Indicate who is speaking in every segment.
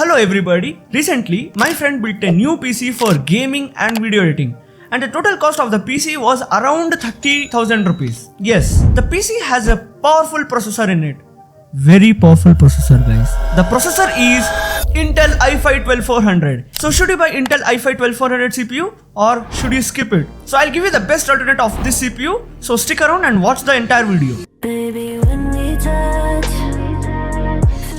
Speaker 1: Hello everybody, recently my friend built a new PC for gaming and video editing and the total cost of the PC was around 30,000 rupees. Yes, the PC has a powerful processor in it. Very powerful processor guys. The processor is Intel i5-12400. So should you buy Intel i5-12400 CPU or should you skip it? So I'll give you the best alternate of this CPU. So stick around and watch the entire video.
Speaker 2: Baby, when we touch.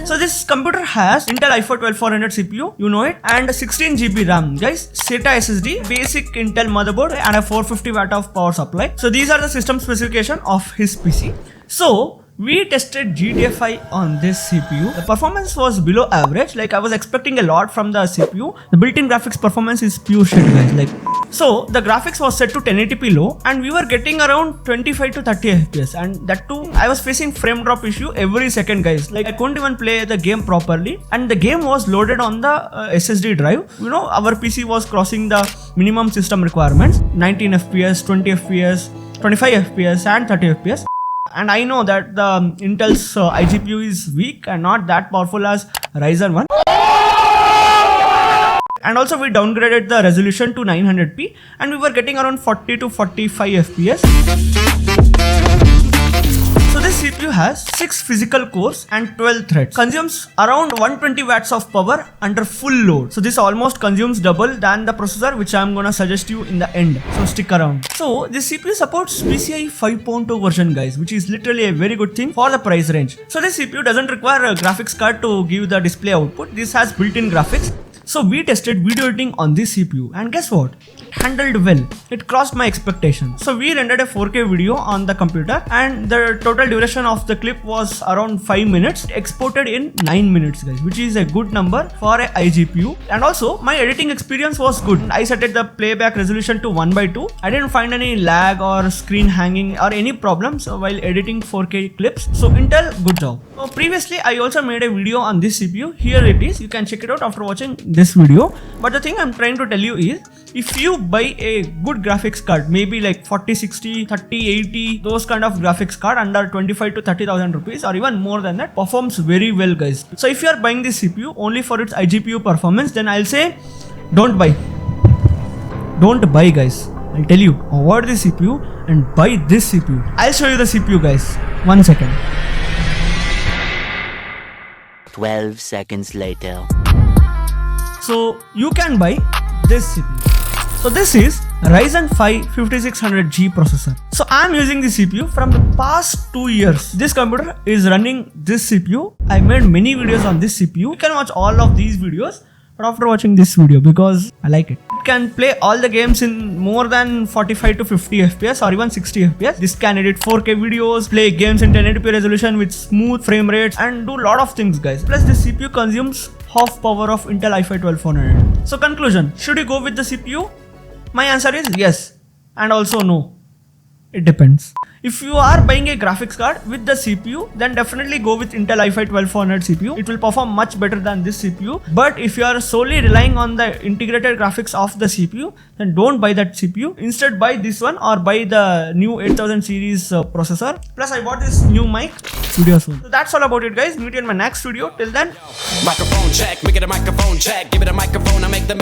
Speaker 1: So this computer has Intel i5-12400 CPU, you know it, and 16 GB RAM, guys, SATA SSD, basic Intel motherboard, and a 450 watt of power supply. So these are the system specification of his PC. So we tested GTAV 5 on this CPU. The performance was below average. Like I was expecting a lot from the CPU. The built-in graphics performance is pure shit, guys. So the graphics was set to 1080p low, and we were getting around 25 to 30 FPS. And that too, I was facing frame drop issue every second, guys. Like I couldn't even play the game properly, and the game was loaded on the SSD drive. You know, our PC was crossing the minimum system requirements: 19 FPS, 20 FPS, 25 FPS, and 30 FPS. And I know that the Intel's iGPU is weak and not that powerful as Ryzen 1. And also we downgraded the resolution to 900p and we were getting around 40 to 45 FPS. So this CPU has 6 physical cores and 12 threads. Consumes around 120 watts of power under full load. So this almost consumes double than the processor which I'm gonna suggest you in the end. So stick around. So this CPU supports PCI 5.0 version, guys, which is literally a very good thing for the price range. So this CPU doesn't require a graphics card to give the display output. This has built-in graphics. So we tested video editing on this CPU and guess what? It handled well. It crossed my expectations. So we rendered a 4K video on the computer and the total duration of the clip was around 5 minutes. It exported in 9 minutes, guys, which is a good number for a iGPU. And also my editing experience was good. I set the playback resolution to 1:2. I didn't find any lag or screen hanging or any problems while editing 4K clips. So Intel, good job. So previously I also made a video on this CPU. Here it is. You can check it out after watching this video. But the thing I'm trying to tell you is, if you buy a good graphics card, maybe like 40, 60, 30, 80, those kind of graphics card under 25 to 30,000 rupees or even more than that, performs very well, guys. So if you are buying this CPU only for its iGPU performance, then I'll say don't buy. Don't buy, guys. I'll tell you, avoid this CPU and buy this CPU. I'll show you the CPU, guys. 1 second.
Speaker 3: 12 seconds later.
Speaker 1: So you can buy this CPU. So this is Ryzen 5 5600G processor. So I'm using this CPU from the past 2 years. This computer is running this CPU. I made many videos on this CPU. You can watch all of these videos, but after watching this video, because I like it. It can play all the games in more than 45 to 50 FPS or even 60 FPS. This can edit 4K videos, play games in 1080p resolution with smooth frame rates and do a lot of things, guys. Plus this CPU consumes half power of Intel i5-12400. So conclusion, should you go with the CPU? My answer is yes and also no. It depends. If you are buying a graphics card with the CPU, then definitely go with Intel i5-12400 CPU. It will perform much better than this CPU. But if you are solely relying on the integrated graphics of the CPU, then don't buy that CPU. Instead buy this one or buy the new 8000 series processor. Plus I bought this new mic. Video soon. So that's all about it, guys. Meet you in my next video. Till then.
Speaker 4: Microphone check, make it a microphone check. Give it a microphone, I make the